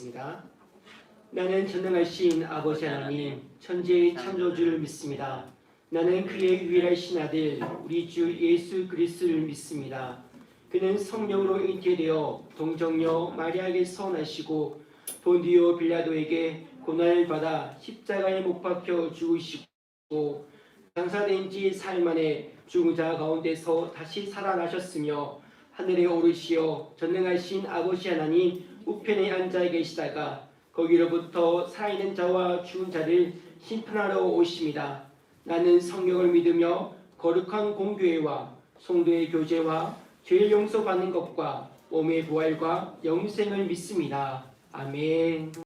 기도하겠습니다. 나는 전능하신 아버지 하나님, 천지의 창조주를 믿습니다. 나는 그의 유일하신 아들, 우리 주 예수 그리스도를 믿습니다. 그는 성령으로 잉태되어 동정녀 마리아에게서 나시고 본디오 빌라도에게 고난을 받아 십자가에 못 박혀 죽으시고 장사된 지 사흘 만에 죽은 자 가운데서 다시 살아나셨으며 하늘에 오르시어 전능하신 아버지 하나님 우편에 앉아 계시다가 거기로부터 살아있는 자와 죽은 자를 심판하러 오십니다. 나는 성령을 믿으며 거룩한 공교회와 성도의 교제와 죄를 용서받는 것과 몸의 부활과 영생을 믿습니다. 아멘.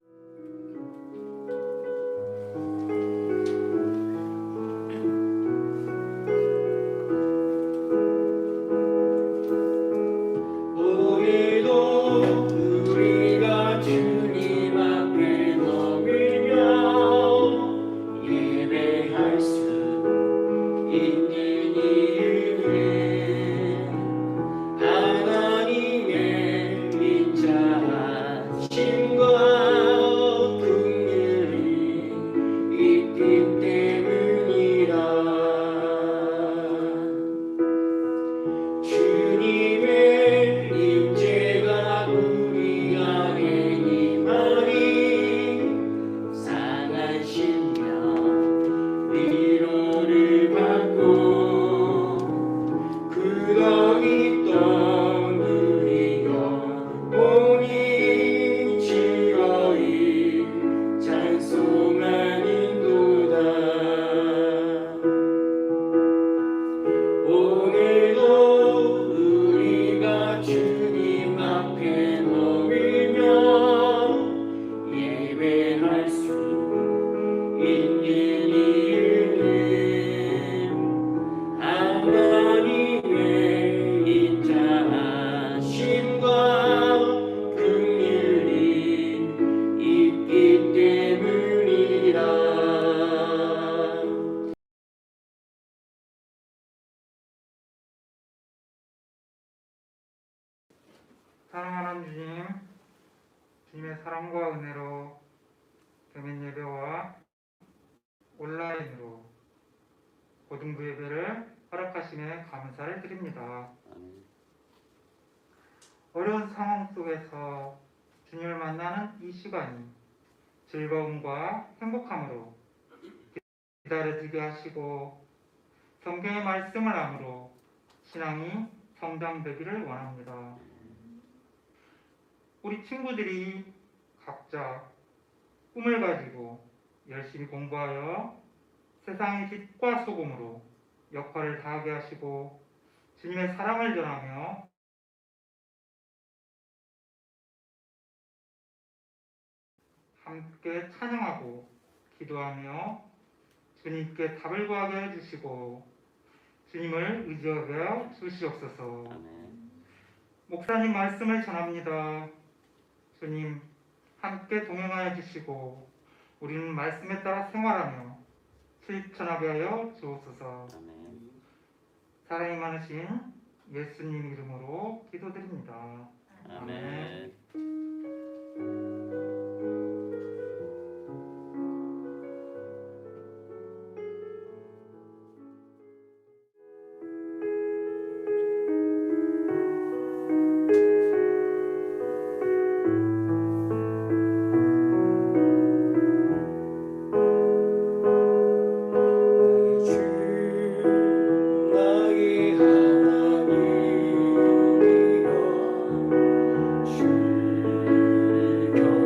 사랑하는 주님, 주님의 사랑과 은혜로 대면 예배와 온라인으로 고등부 예배를 허락하심에 감사를 드립니다. 어려운 상황 속에서 주님을 만나는 이 시간이 즐거움과 행복함으로 기다려지게 하시고 성경의 말씀을 암으로 신앙이 성장되기를 원합니다. 우리 친구들이 각자 꿈을 가지고 열심히 공부하여 세상의 빛과 소금으로 역할을 다하게 하시고 주님의 사랑을 전하며 함께 찬양하고 기도하며 주님께 답을 구하게 해주시고 주님을 의지하게 하여 주시옵소서. 목사님 말씀을 전합니다. 주님 함께 동행하여 주시고 우리는 말씀에 따라 생활하며 실천하게 하여 주옵소서. 사랑이 많으신 예수님 이름으로 기도드립니다. 아멘. 주여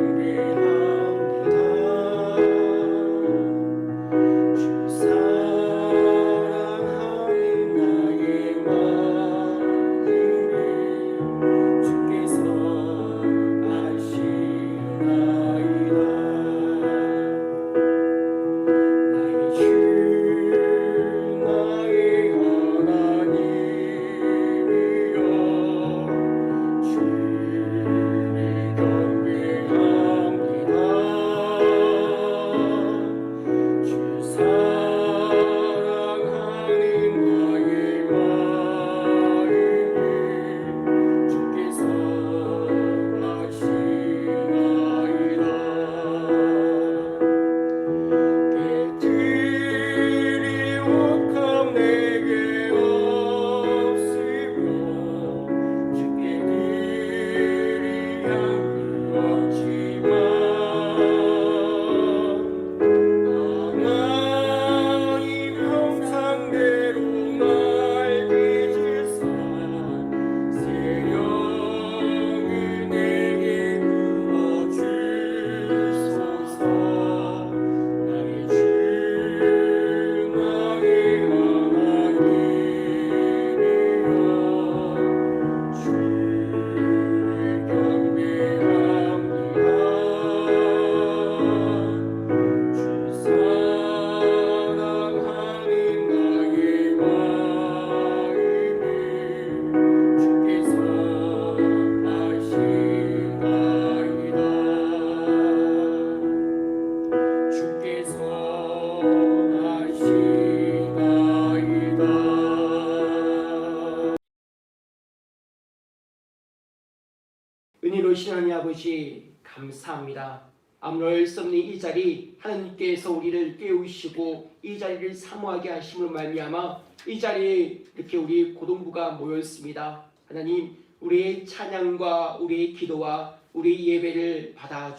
귀여우신 하나님 아버지 감사합니다. 아무럴 수 없는 이 자리 하나님께서 우리를 깨우시고 이 자리를 사모하게 하심으로 말미암아 이 자리에 이렇게 우리 고동부가 모였습니다. 하나님 우리의 찬양과 우리의 기도와 우리의 예배를 받아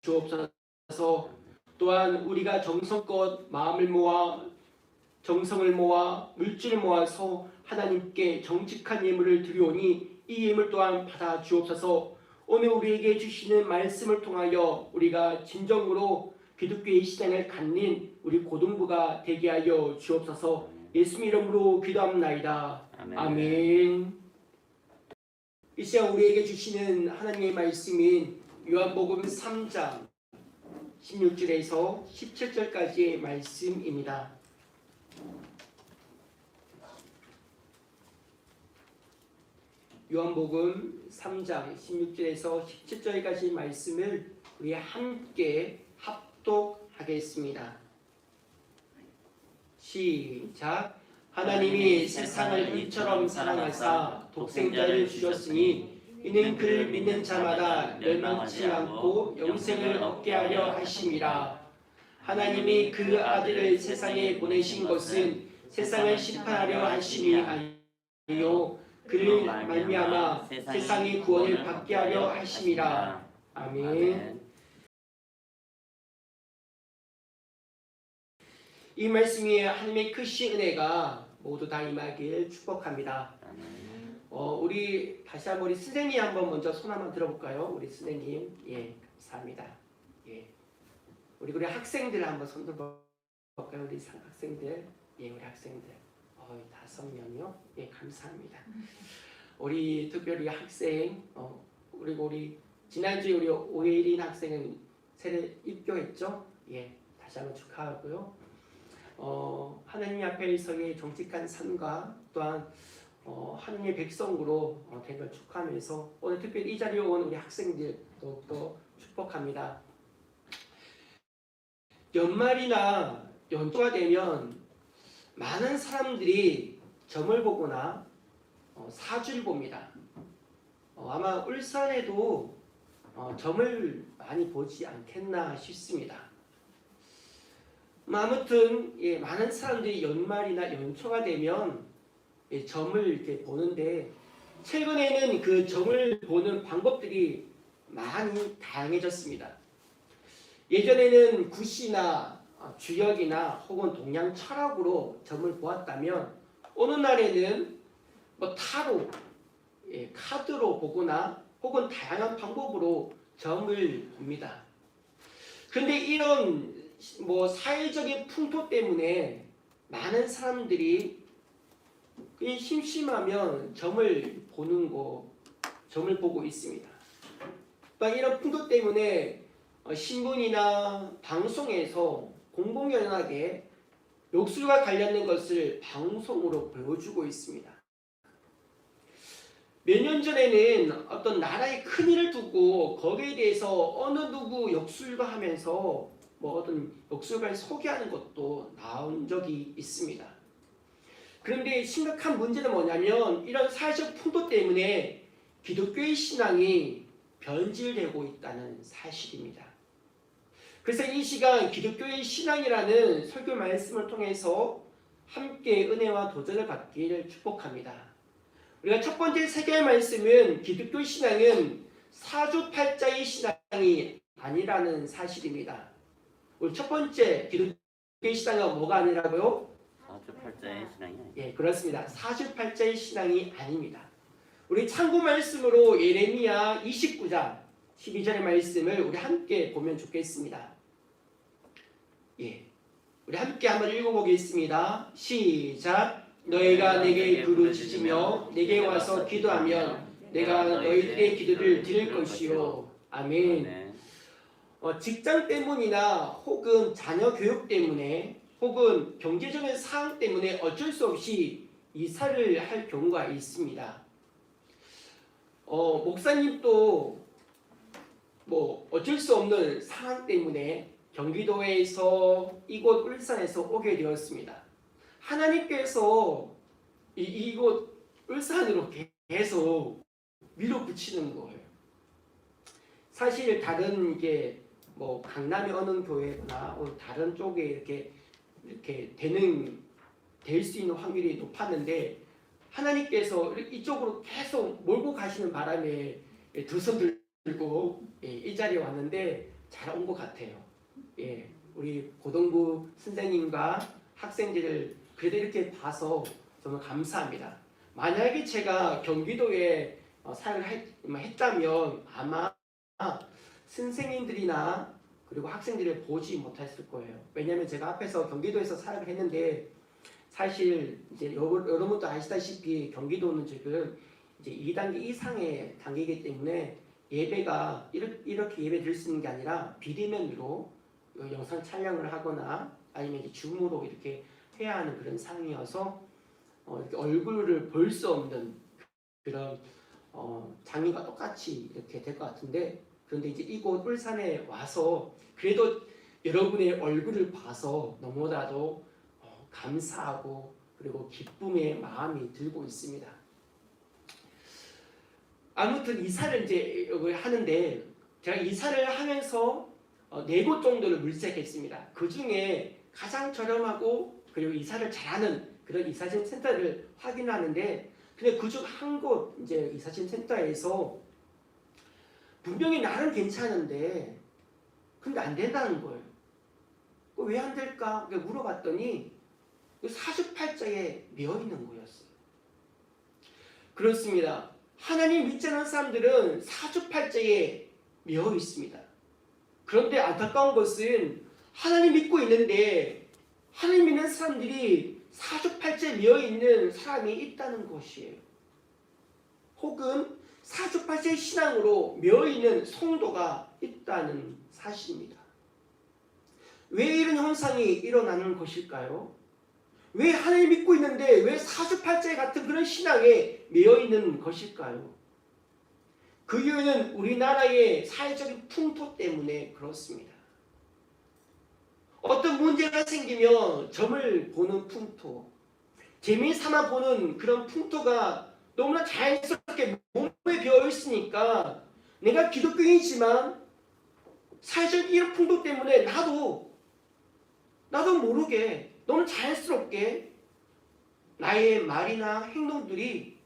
주옵소서. 또한 우리가 정성껏 마음을 모아 정성을 모아 물질을 모아서 하나님께 정직한 예물을 드리오니 이 예물 또한 받아 주옵소서. 오늘 우리에게 주시는 말씀을 통하여 우리가 진정으로 기독교의 시장을 갖는 우리 고등부가 되게 하여 주옵소서. 예수님 이름으로 기도합나이다. 아멘. 이 시간 우리에게 주시는 하나님의 말씀인 요한복음 3장 16절에서 17절까지의 말씀입니다. 요한복음 3장 16절에서 17절까지 말씀을 우리 함께 합독하겠습니다. 시작. 하나님이 세상을 이처럼 사랑하사 독생자를 주셨으니 이는 그를 믿는 자마다 멸망치 않고 영생을 얻게 하려 하심이라. 하나님이 그 아들을 세상에 보내신 것은 세상을 심판하려 하심이 아니요 그를 말미암아 세상의 구원을 받게 하려 하심이라. 아멘. 이 말씀이 하나님의 크신 은혜가 모두 다 임하길 축복합니다. 우리 다시 한번 우리 선생님 한번 먼저 손 한번 들어볼까요? 우리 선생님, 예, 감사합니다. 예, 우리 학생들 한번 손 들어볼까요? 우리 학생들, 예, 우리 학생들, 5명이요. 예, 감사합니다. 우리 특별히 학생, 그리고 우리 지난주에 우리 오예린 학생은 세례 입교했죠? 예, 다시 한번 축하하고요. 하나님 앞에서의 정직한 삶과 또한 하나님의 백성으로 된 걸 축하하면서 오늘 특별히 이 자리에 온 우리 학생들 더욱더 축복합니다. 연말이나 연초가 되면 많은 사람들이 점을 보거나 사주를 봅니다. 아마 울산에도 점을 많이 보지 않겠나 싶습니다. 아무튼 예, 많은 사람들이 연말이나 연초가 되면 예, 점을 이렇게 보는데 최근에는 그 점을 보는 방법들이 많이 다양해졌습니다. 예전에는 구시나 주역이나 혹은 동양 철학으로 점을 보았다면 어느 날에는 뭐 타로, 예, 카드로 보거나 혹은 다양한 방법으로 점을 봅니다. 그런데 이런 사회적인 풍토 때문에 많은 사람들이 그냥 심심하면 점을 보고 있습니다. 이런 풍토 때문에 신문이나 방송에서 공공연하게 욕술과 관련된 것을 방송으로 보여주고 있습니다. 몇 년 전에는 어떤 나라의 큰일을 두고 거기에 대해서 어느 누구 욕술가 하면서 어떤 욕술가를 소개하는 것도 나온 적이 있습니다. 그런데 심각한 문제는 뭐냐면 이런 사회적 풍토 때문에 기독교의 신앙이 변질되고 있다는 사실입니다. 그래서 이 시간 기독교의 신앙이라는 설교 말씀을 통해서 함께 은혜와 도전을 받기를 축복합니다. 우리가 첫 번째 세 개의 말씀은 기독교 신앙은 사주팔자의 신앙이 아니라는 사실입니다. 우리 첫 번째 기독교의 신앙은 뭐가 아니라고요? 사주팔자의 신앙이 아니에요. 예, 그렇습니다. 사주팔자의 신앙이 아닙니다. 우리 참고 말씀으로 예레미야 29장 12절의 말씀을 우리 함께 보면 좋겠습니다. 예, 우리 함께 한번 읽어보겠습니다. 시작. 너희가 내게 부르짖으며 내게 와서 기도하면 내가 너희들의 기도를 들을 것이요. 아멘. 직장 때문이나 혹은 자녀 교육 때문에 혹은 경제적인 상황 때문에 어쩔 수 없이 이사를 할 경우가 있습니다. 목사님도 어쩔 수 없는 상황 때문에 경기도에서 이곳 울산에서 오게 되었습니다. 하나님께서 이곳 울산으로 계속 밀어붙이는 거예요. 사실 다른 이게 뭐 강남의 어느 교회나 다른 쪽에 이렇게 될 수 있는 확률이 높았는데 하나님께서 이쪽으로 계속 몰고 가시는 바람에 두 손 들고 이 자리에 왔는데 잘 온 것 같아요. 예, 우리 고등부 선생님과 학생들을 그래도 이렇게 봐서 정말 감사합니다. 만약에 제가 경기도에 사역을 했다면 아마 선생님들이나 그리고 학생들을 보지 못했을 거예요. 왜냐하면 제가 앞에서 경기도에서 사역을 했는데 사실 이제 여러분도 아시다시피 경기도는 지금 이제 2단계 이상의 단계이기 때문에 예배가 이렇게 예배 드릴 수 있는 게 아니라 비대면으로 영상 촬영을 하거나 아니면 이제 줌으로 이렇게 해야 하는 그런 상황이어서 이렇게 얼굴을 볼 수 없는 그런 장면과 똑같이 이렇게 될 것 같은데 그런데 이제 이곳 울산에 와서 그래도 여러분의 얼굴을 봐서 너무나도 감사하고 그리고 기쁨의 마음이 들고 있습니다. 아무튼 이사를 이제 하는데 제가 이사를 하면서 4곳 정도를 물색했습니다. 그 중에 가장 저렴하고 그리고 이사를 잘하는 그런 이사짐 센터를 확인하는데 근데 그중 한 곳 이제 이사짐 센터에서 분명히 나는 괜찮은데 근데 안 된다는 거예요. 왜 안 될까? 물어봤더니 사주팔자에 매여 있는 거였어요. 그렇습니다. 하나님 믿지 않는 사람들은 사주팔자에 매여 있습니다. 그런데 안타까운 것은 하나님 믿고 있는데 하나님 믿는 사람들이 사주팔자에 매여 있는 사람이 있다는 것이에요. 혹은 사주팔자의 신앙으로 매여 있는 성도가 있다는 사실입니다. 왜 이런 현상이 일어나는 것일까요? 왜 하나님 믿고 있는데 왜 사주팔자 같은 그런 신앙에 매여 있는 것일까요? 그 이유는 우리나라의 사회적인 풍토 때문에 그렇습니다. 어떤 문제가 생기면 점을 보는 풍토, 재미삼아 보는 그런 풍토가 너무나 자연스럽게 몸에 배어 있으니까 내가 기독교인이지만 사회적 이런 풍토 때문에 나도 모르게 너무 자연스럽게 나의 말이나 행동들이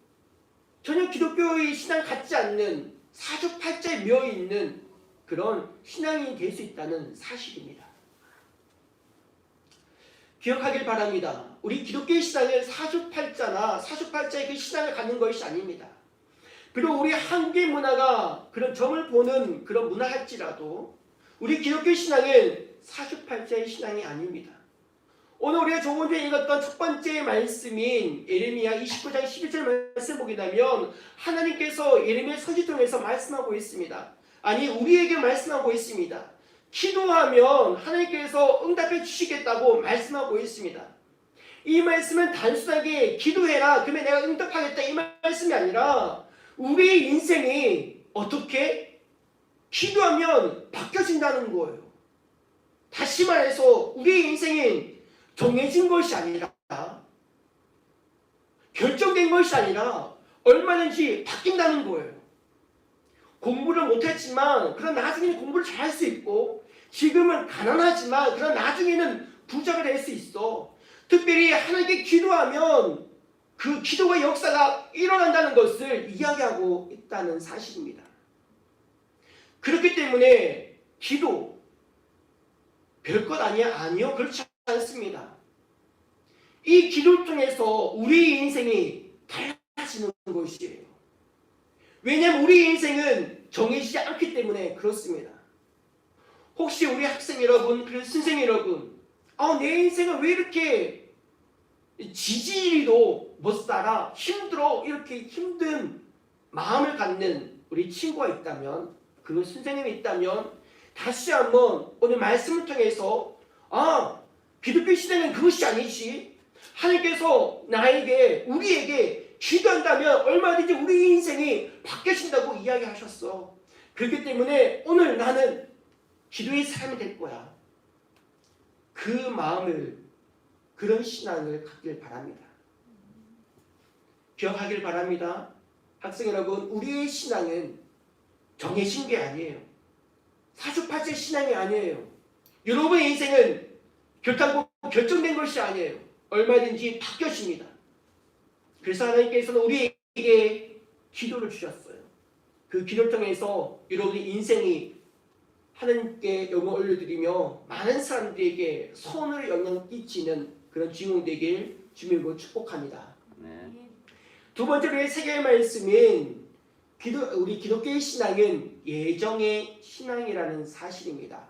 전혀 기독교의 신앙 같지 않는 사주팔자에 매여 있는 그런 신앙이 될 수 있다는 사실입니다. 기억하길 바랍니다. 우리 기독교의 신앙은 사주팔자나 사주팔자의 그 신앙을 갖는 것이 아닙니다. 비록 우리 한국의 문화가 그런 점을 보는 그런 문화할지라도 우리 기독교의 신앙은 사주팔자의 신앙이 아닙니다. 오늘 우리가 조금 전에 읽었던 첫 번째 말씀인 예레미야 29장 11절 말씀 보게 되면 하나님께서 예레미야 선지 통해서 말씀하고 있습니다. 아니 우리에게 말씀하고 있습니다. 기도하면 하나님께서 응답해 주시겠다고 말씀하고 있습니다. 이 말씀은 단순하게 기도해라 그러면 내가 응답하겠다 이 말씀이 아니라 우리의 인생이 어떻게 기도하면 바뀌어진다는 거예요. 다시 말해서 우리의 인생은 정해진 것이 아니라 결정된 것이 아니라 얼마든지 바뀐다는 거예요. 공부를 못했지만 그런 나중에는 공부를 잘할 수 있고 지금은 가난하지만 그런 나중에는 부자가 될 수 있어. 특별히 하나님께 기도하면 그 기도의 역사가 일어난다는 것을 이야기하고 있다는 사실입니다. 그렇기 때문에 기도 별것 아니야? 아니요. 그렇지 않습니다. 이 기도를 통해서 우리 인생이 달라지는 것이에요. 왜냐하면 우리 인생은 정해지지 않기 때문에 그렇습니다. 혹시 우리 학생 여러분, 그리고 선생님 여러분, 내 인생은 왜 이렇게 지지리도 못 살아 힘들어 이렇게 힘든 마음을 갖는 우리 친구가 있다면 그 선생님이 있다면 다시 한번 오늘 말씀을 통해서 기독교 신앙은 그것이 아니지. 하나님께서 우리에게 기도한다면 얼마든지 우리 인생이 바뀌어진다고 이야기하셨어. 그렇기 때문에 오늘 나는 기도의 사람이 될 거야. 그 마음을 그런 신앙을 갖길 바랍니다. 기억하길 바랍니다. 학생 여러분, 우리의 신앙은 정해진 게 아니에요. 사주팔자 신앙이 아니에요. 여러분의 인생은 결단코 결정된 것이 아니에요. 얼마든지 바뀌어집니다. 그래서 하나님께서는 우리에게 기도를 주셨어요. 그 기도를 통해서 여러분의 인생이 하나님께 영광을 올려드리며 많은 사람들에게 선을 영향 끼치는 그런 주인공 되길 주님으로 축복합니다. 네. 두 번째로 세계의 말씀은 우리 기독교의 신앙은 예정의 신앙이라는 사실입니다.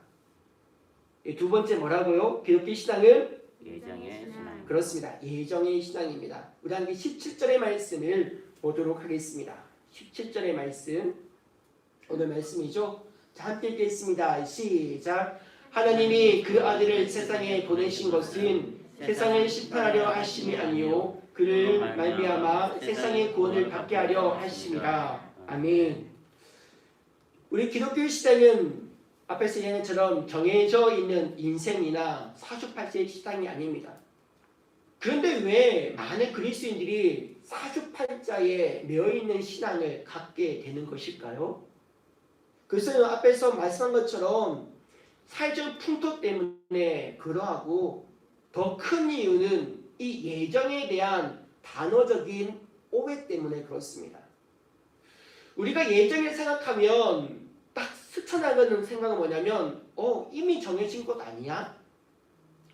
두 번째 뭐라고요? 기독교의 신앙은 예정의 신앙. 그렇습니다. 예정의 신앙입니다. 우리 함께 17절의 말씀을 보도록 하겠습니다. 17절의 말씀, 오늘 말씀이죠. 자, 함께 읽겠습니다. 시작. 하나님이 그 아들을 세상에 보내신 것은 세상을 심판하려 하심이 아니요 그를 말미암아 세상의 구원을 받게 하려 하심이라. 아멘. 우리 기독교의 신앙은 앞에서 얘기한 것처럼 정해져 있는 인생이나 사주팔자의 신앙이 아닙니다. 그런데 왜 많은 그리스도인들이 사주팔자에 매여있는 신앙을 갖게 되는 것일까요? 그것은 앞에서 말씀한 것처럼 사회적 풍토 때문에 그러하고 더 큰 이유는 이 예정에 대한 단어적인 오해 때문에 그렇습니다. 우리가 예정을 생각하면 딱 스쳐나가는 생각은 뭐냐면 이미 정해진 것 아니야?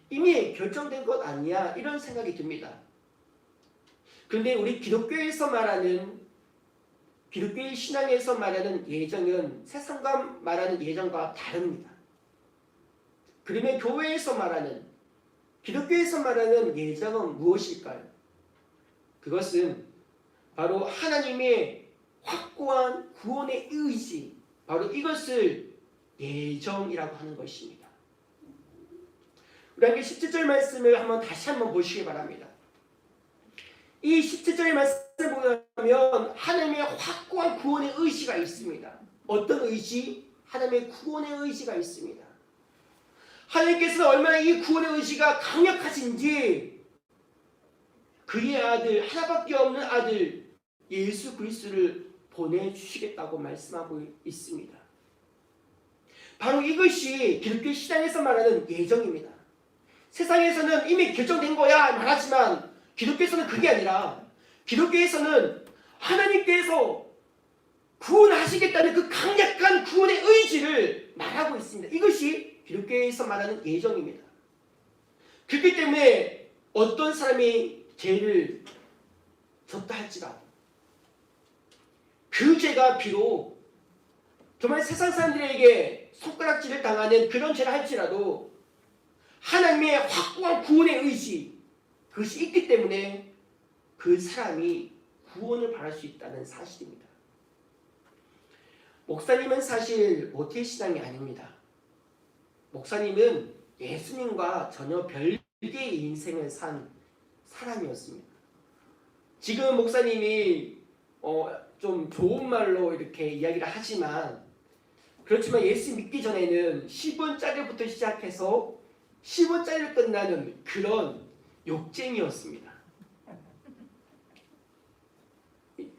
이미 결정된 것 아니야? 이런 생각이 듭니다. 그런데 우리 기독교에서 말하는 기독교의 신앙에서 말하는 예정은 세상과 말하는 예정과 다릅니다. 그러면 교회에서 말하는 기독교에서 말하는 예정은 무엇일까요? 그것은 바로 하나님의 확고한 구원의 의지, 바로 이것을 예정이라고 하는 것입니다. 우리 함께 17절 말씀을 다시 한번 보시기 바랍니다. 이 17절의 말씀을 보면 하나님의 확고한 구원의 의지가 있습니다. 어떤 의지? 하나님의 구원의 의지가 있습니다. 하나님께서는 얼마나 이 구원의 의지가 강력하신지 그의 아들, 하나밖에 없는 아들 예수 그리스도를 보내주시겠다고 말씀하고 있습니다. 바로 이것이 기독교 신앙에서 말하는 예정입니다. 세상에서는 이미 결정된 거야 말하지만 기독교에서는 그게 아니라 기독교에서는 하나님께서 구원하시겠다는 그 강력한 구원의 의지를 말하고 있습니다. 이것이 기독교에서 말하는 예정입니다. 그렇기 때문에 어떤 사람이 죄를 졌다 할지라도 그 죄가 비록 정말 세상 사람들에게 손가락질을 당하는 그런 죄를 할지라도 하나님의 확고한 구원의 의지 그것이 있기 때문에 그 사람이 구원을 받을 수 있다는 사실입니다. 목사님은 사실 모태신앙이 아닙니다. 목사님은 예수님과 전혀 별개의 인생을 산 사람이었습니다. 지금 목사님이 좀 좋은 말로 이렇게 이야기를 하지만 그렇지만 예수 믿기 전에는 10원짜리부터 시작해서 10원짜리를 끝나는 그런 욕쟁이였습니다.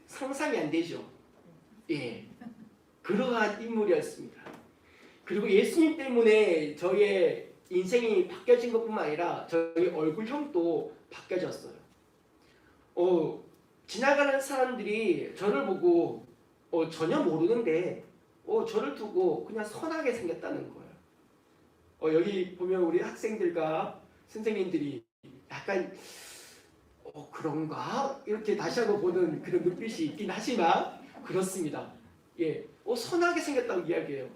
상상이 안 되죠? 예, 그러한 인물이었습니다. 그리고 예수님 때문에 저의 인생이 바뀌어진 것뿐만 아니라 저희 얼굴형도 바뀌어졌어요. 지나가는 사람들이 저를 보고 전혀 모르는데 저를 두고 그냥 선하게 생겼다는 거예요. 여기 보면 우리 학생들과 선생님들이 약간 그런가? 이렇게 다시 한번 보는 그런 눈빛이 있긴 하지만 그렇습니다. 예, 선하게 생겼다고 이야기해요.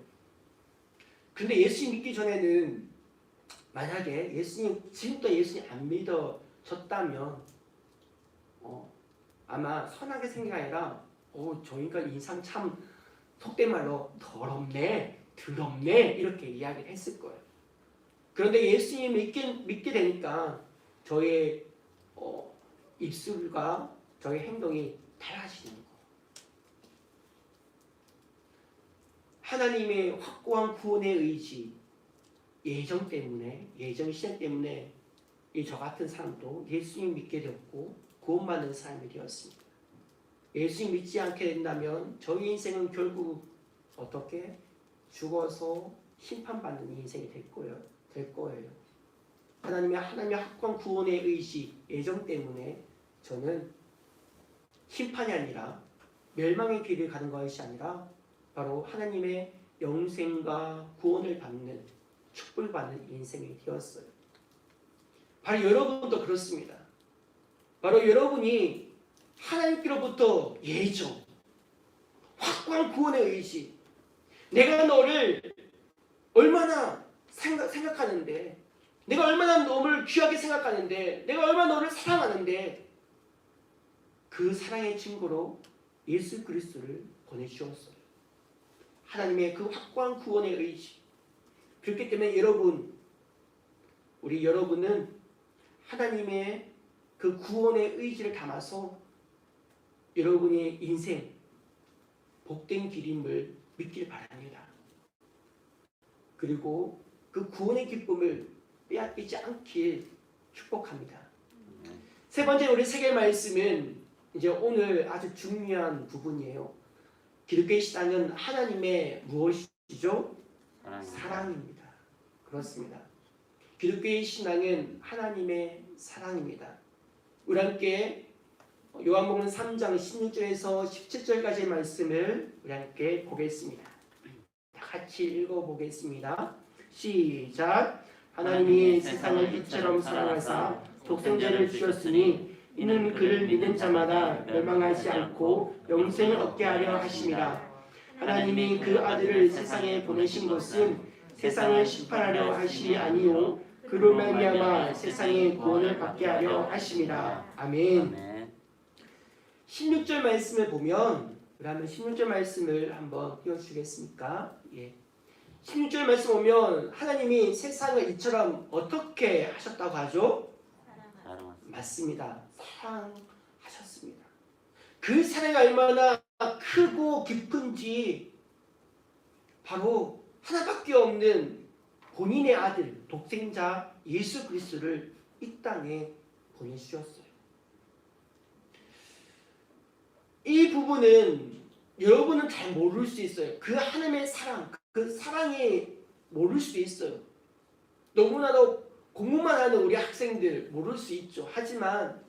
근데 예수님 믿기 전에는 만약에 지금도 예수님 안 믿어졌다면 아마 선하게 생긴 게 아니라 저 인간 인상 참 속된 말로 더럽네, 더럽네 이렇게 이야기를 했을 거예요. 그런데 예수님 믿게 되니까 저의 입술과 저의 행동이 달라지는 거예요. 하나님의 확고한 구원의 의지, 예정 때문에, 예정 시작 때문에 저 같은 사람도 예수님 믿게 되었고 구원받는 사람이 되었습니다. 예수님 믿지 않게 된다면 저희 인생은 결국 어떻게 죽어서 심판받는 인생이 될 거예요. 하나님의 확고한 구원의 의지, 애정 때문에 저는 심판이 아니라 멸망의 길을 가는 것이 아니라 바로 하나님의 영생과 구원을 받는 축복을 받는 인생이 되었어요. 바로 여러분도 그렇습니다. 바로 여러분이 하나님께로부터 예정, 확고한 구원의 의지, 내가 너를 얼마나 생각하는데, 내가 얼마나 너를 귀하게 생각하는데, 내가 얼마나 너를 사랑하는데, 그 사랑의 증거로 예수 그리스도를 보내주었어요. 하나님의 그 확고한 구원의 의지. 그렇기 때문에 여러분은 하나님의 그 구원의 의지를 담아서 여러분의 인생 복된 길임을 믿길 바랍니다. 그리고 그 구원의 기쁨을 빼앗기지 않길 축복합니다. 세 번째 우리 세계 말씀은 이제 오늘 아주 중요한 부분이에요. 기독교의 신앙은 하나님의 무엇이죠? 사랑입니다. 그렇습니다. 기독교의 신앙은 하나님의 사랑입니다. 우리 함께 요한복음 3장 16절에서 17절까지의 말씀을 우리 함께 보겠습니다. 같이 읽어보겠습니다. 시작. 하나님이 세상을 이처럼 사랑하사 독생자를 주셨으니 이는 그를 믿는 자마다 멸망하지 않고 영생을 얻게 하려 하심이라. 하나님이 그 아들을 세상에 보내신 것은 세상을 심판하려 하심이 아니요 그로 말미암아 세상의 구원을 받게 하려 하심이라. 아멘. 16절 말씀을 보면, 그러면 16절 말씀을 한번 띄워주시겠습니까? 예. 16절 말씀 보면 하나님이 세상을 이처럼 어떻게 하셨다고 하죠? 맞습니다. 사랑하셨습니다. 그 사랑이 얼마나 크고 깊은지 바로 하나밖에 없는 본인의 아들, 독생자 예수 그리스도를 이 땅에 보내주셨어요. 이 부분은 여러분은 잘 모를 수 있어요. 그 하나님의 사랑, 그 사랑이 모를 수 있어요. 너무나도 공부만 하는 우리 학생들 모를 수 있죠. 하지만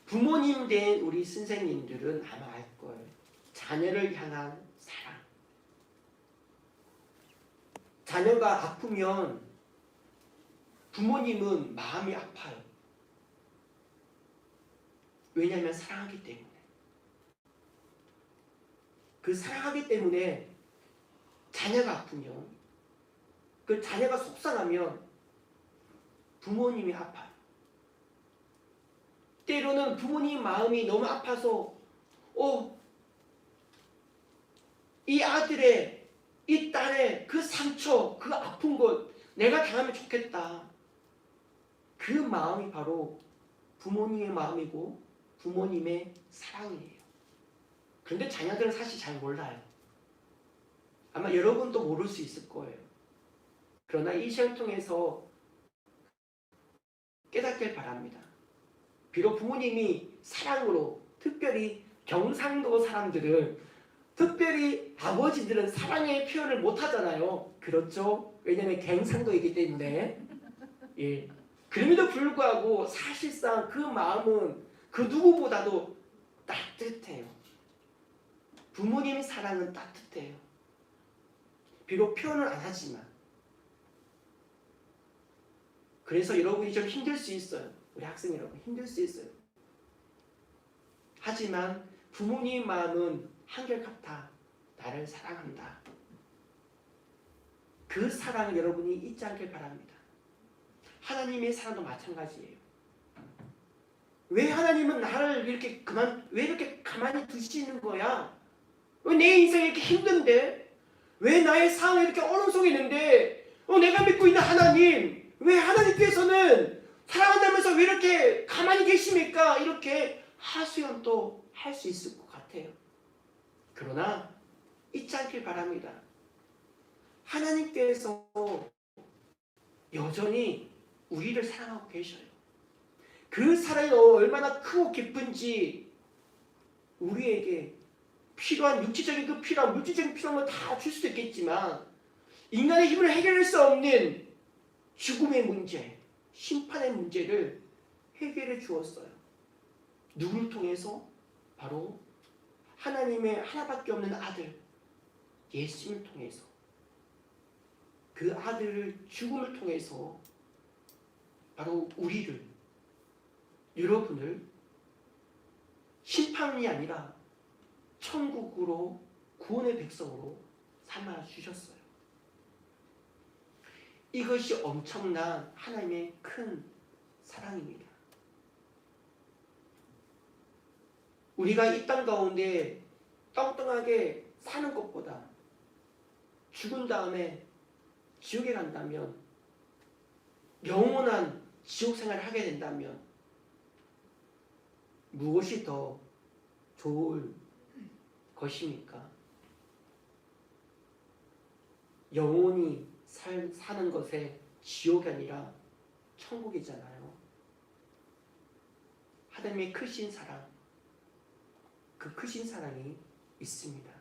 부모님 된 우리 선생님들은 아마 알 거예요. 자녀를 향한 사랑. 자녀가 아프면 부모님은 마음이 아파요. 왜냐하면 사랑하기 때문에. 그 사랑하기 때문에 자녀가 아프면, 그 자녀가 속상하면 부모님이 아파요. 때로는 부모님 마음이 너무 아파서 이 아들의, 이 딸의 그 상처, 그 아픈 것 내가 당하면 좋겠다. 그 마음이 바로 부모님의 마음이고 부모님의 사랑이에요. 그런데 자녀들은 사실 잘 몰라요. 아마 여러분도 모를 수 있을 거예요. 그러나 이 시간을 통해서 깨닫길 바랍니다. 비록 부모님이 사랑으로, 특별히 경상도 사람들은, 특별히 아버지들은 사랑의 표현을 못하잖아요. 그렇죠? 왜냐하면 경상도이기 때문에. 예. 그럼에도 불구하고 사실상 그 마음은 그 누구보다도 따뜻해요. 부모님의 사랑은 따뜻해요. 비록 표현을 안 하지만. 그래서 여러분이 좀 힘들 수 있어요. 우리 학생 여러분 힘들 수 있어요. 하지만 부모님 마음은 한결같아. 나를 사랑한다. 그 사랑을 여러분이 잊지 않길 바랍니다. 하나님의 사랑도 마찬가지예요. 왜 하나님은 나를 왜 이렇게 가만히 두시는 거야? 왜 내 인생이 이렇게 힘든데? 왜 나의 상황이 이렇게 오른속이는데? 내가 믿고 있는 하나님, 왜 하나님께서는 사랑한다면서 왜 이렇게 가만히 계십니까? 이렇게 하소연도 할 수 있을 것 같아요. 그러나 잊지 않길 바랍니다. 하나님께서 여전히 우리를 사랑하고 계셔요. 그 사랑이 얼마나 크고 깊은지 우리에게 필요한 육체적인 그 필요한 물질적인 필요한 걸 다 줄 수도 있겠지만 인간의 힘으로 해결할 수 없는 죽음의 문제, 심판의 문제를 해결해 주었어요. 누구를 통해서? 바로 하나님의 하나밖에 없는 아들 예수님을 통해서, 그 아들을 죽음을 통해서 바로 우리를, 여러분을 심판이 아니라 천국으로, 구원의 백성으로 삼아 주셨어요. 이것이 엄청난 하나님의 큰 사랑입니다. 우리가 이 땅 가운데 떵떵하게 사는 것보다 죽은 다음에 지옥에 간다면, 영원한 지옥 생활을 하게 된다면 무엇이 더 좋을 것입니까? 영원히 사는 것에 지옥이 아니라 천국이잖아요. 하나님의 크신 사랑, 그 크신 사랑이 있습니다.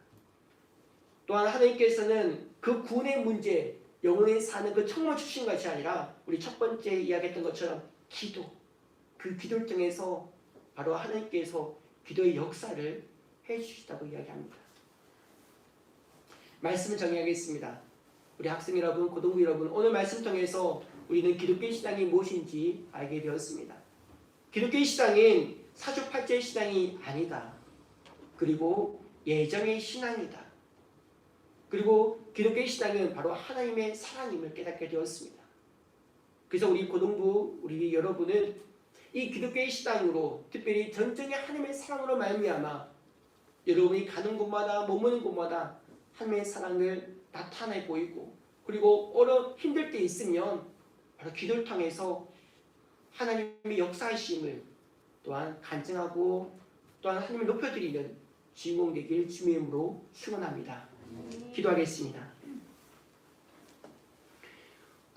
또한 하나님께서는 그 구원의 문제, 영원히 사는 그 청만 주신 것이 아니라 우리 첫 번째 이야기했던 것처럼 기도, 그 기도를 통해서 바로 하나님께서 기도의 역사를 해주시다고 이야기합니다. 말씀을 정리하겠습니다. 우리 학생 여러분, 고등부 여러분, 오늘 말씀 통해서 우리는 기독교 신앙이 무엇인지 알게 되었습니다. 기독교 신앙은 사주팔자의 신앙이 아니다. 그리고 예정의 신앙이다. 그리고 기독교의 신앙은 바로 하나님의 사랑임을 깨닫게 되었습니다. 그래서 우리 고등부, 우리 여러분은 이 기독교의 신앙으로, 특별히 전적인 하나님의 사랑으로 말미암아 여러분이 가는 곳마다, 머무는 곳마다 하나님의 사랑을 나타내 보이고, 그리고 힘들 때 있으면 바로 기도를 통해서 하나님의 역사하심을 또한 간증하고 또한 하나님을 높여드리는 주인공 되길 주님의 이름으로 축원합니다. 기도하겠습니다.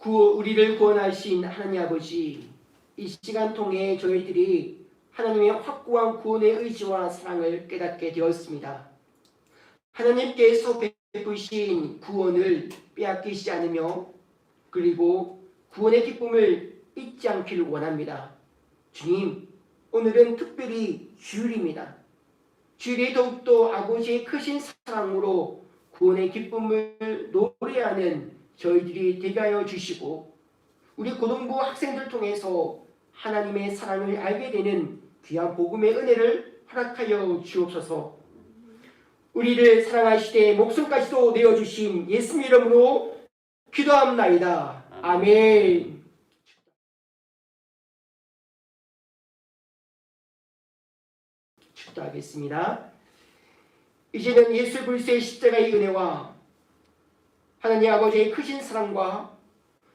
우리를 구원하신 하나님 아버지, 이 시간 통해 저희들이 하나님의 확고한 구원의 의지와 사랑을 깨닫게 되었습니다. 하나님께서 베푸신 구원을 빼앗기지 않으며, 그리고 구원의 기쁨을 잊지 않기를 원합니다. 주님, 오늘은 특별히 주일입니다. 주일에 더욱더 아버지의 크신 사랑으로 구원의 기쁨을 노래하는 저희들이 되게 하여 주시고, 우리 고등부 학생들 통해서 하나님의 사랑을 알게 되는 귀한 복음의 은혜를 허락하여 주옵소서. 우리를 사랑하시되 목숨까지도 내어주신 예수님 이름으로 기도합나이다. 아멘. 축도하겠습니다. 이제는 예수 그리스도의 십자가의 은혜와 하나님 아버지의 크신 사랑과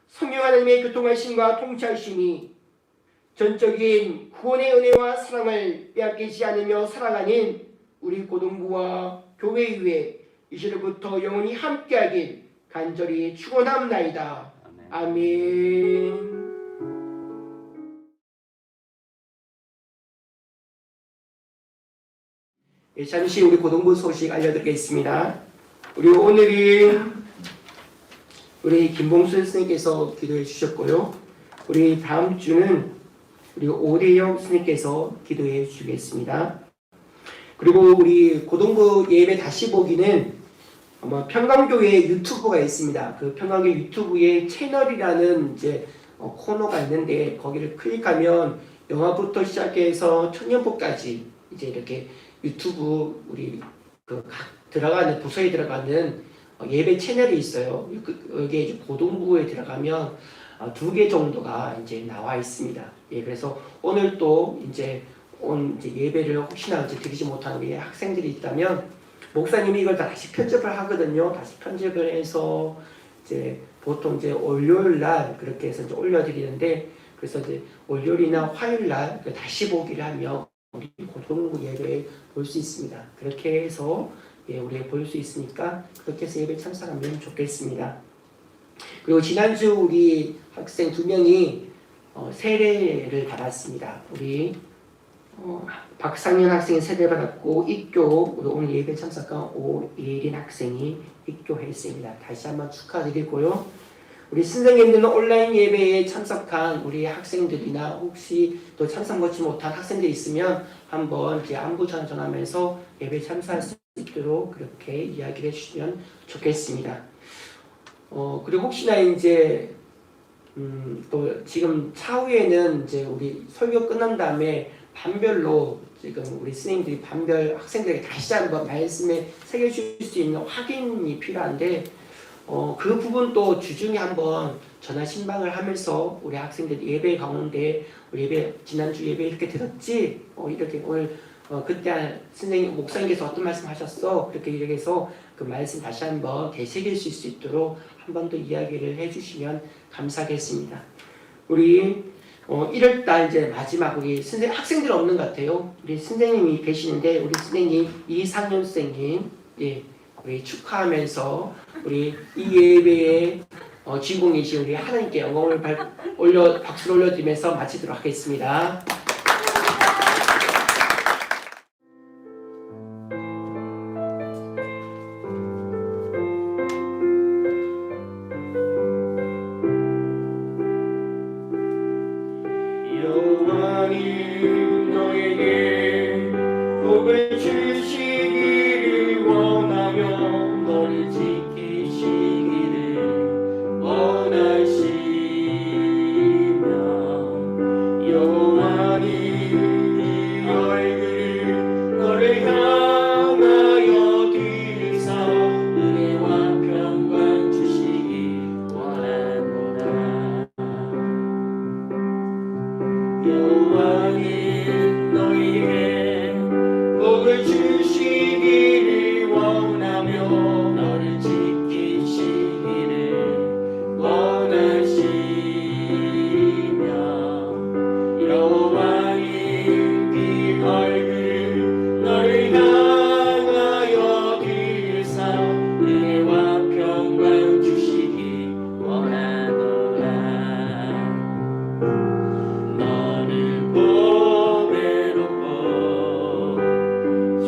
성령 하나님의 교통하심과 통치하심이 전적인 구원의 은혜와 사랑을 빼앗기지 않으며 살아가는 우리 고등부와 교회 위에 이제부터 영원히 함께하길 간절히 축원합나이다. 아멘. 잠시 우리 고등부 소식 알려드리겠습니다. 우리 오늘이 우리 김봉수 선생님께서 기도해 주셨고요. 우리 다음 주는 우리 오대영 선생님께서 기도해 주시겠습니다. 그리고 우리 고등부 예배 다시 보기는 아마 평강교회 유튜브가 있습니다. 그 평강교회 유튜브에 채널이라는 이제 코너가 있는데, 거기를 클릭하면 영화부터 시작해서 청년부까지 이제 이렇게 유튜브 우리 그 각 들어가는 부서에 들어가는 예배 채널이 있어요. 여기에 이제 고등부에 들어가면 2개 정도가 이제 나와 있습니다. 예, 그래서 오늘 또 이제 예배를 혹시나 이제 드리지 못하는 우리 학생들이 있다면 목사님이 이걸 다시 편집을 하거든요. 다시 편집을 해서 이제 보통 이제 월요일 날 그렇게 해서 이제 올려드리는데, 그래서 이제 월요일이나 화요일 날 다시 보기를 하면 우리 고등부 예배 볼 수 있습니다. 그렇게 해서 예, 우리 볼 수 있으니까 그렇게 해서 예배 참석하면 좋겠습니다. 그리고 지난주 우리 학생 2명이 세례를 받았습니다. 우리 박상현 학생이 세례받았고 입교 오늘 예배 참석한 오예린 학생이 입교했습니다. 다시 한번 축하드리고요. 우리 선생님들은 온라인 예배에 참석한 우리 학생들이나 혹시 또 참석 받지 못한 학생들이 있으면 한번 이제 안부 전하면서 예배 참석할 수 있도록 그렇게 이야기를 해주시면 좋겠습니다. 그리고 혹시나 이제 또 지금 차후에는 이제 우리 설교 끝난 다음에 반별로 지금 우리 선생님들이 반별 학생들에게 다시 한번 말씀에 새겨줄 수 있는 확인이 필요한데 그 부분도 주중에 한번 전화 신방을 하면서 우리 학생들 예배 가운데 우리 예배 지난주 예배 이렇게 들었지? 이렇게 오늘 그때 선생님 목사님께서 어떤 말씀하셨어? 그렇게 얘기해서 그 말씀 다시 한번 되새길 수 있도록 한 번 더 이야기를 해주시면 감사하겠습니다. 우리 1월달 이제 마지막 우리 학생들 없는 것 같아요. 우리 선생님이 계시는데 우리 선생님 이상현 선생님 우리 축하하면서 우리 이 예배의 주인공이신 우리 하나님께 영광을 박수를 올려드리면서 마치도록 하겠습니다. 여호와님 너에게 복을 주시기를 원하며 너를 지키시기를 원하시며 여호와님 이 얼굴을 너를 향하여 들사 은혜와 평강 주시기 원하노라. 여호와님 너희에게 복을 주시기를 원하며 너를 지키시기를 원하시며 여호와님 그 얼굴을 너를 향하여 들사 은혜와 평강 주시기 원하노라. 너를 보배롭고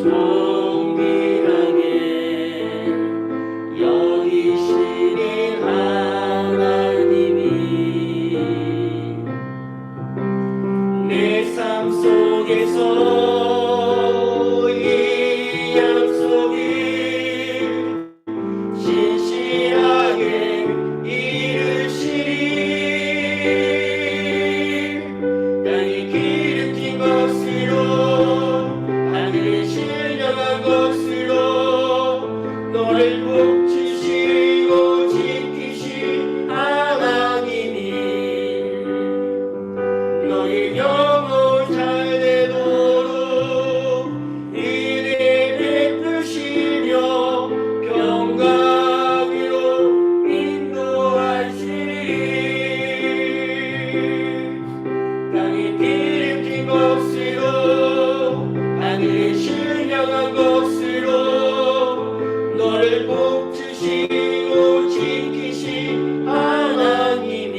존귀하게 여기시는 하나님이 내 삶 속에서 이 약속을 신실하게 이루시리. 땅이 기름진 것으로 하늘이 신령한 것으로 너를 복주시고 지키신 하나님이 너의 영혼 잘 되도록 은혜 베푸시며 평강으로 인도하시리. 땅이 기름진 것으로 하늘이 신령한 것으로 너를 복주시고 지키신 하나님이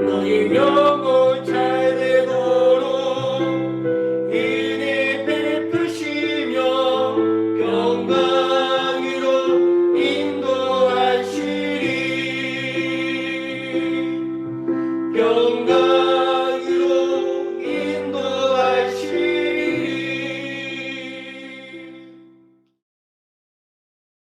너의 영혼 잘 되도록 은혜 베푸시며 평강으로 인도하시리. 평강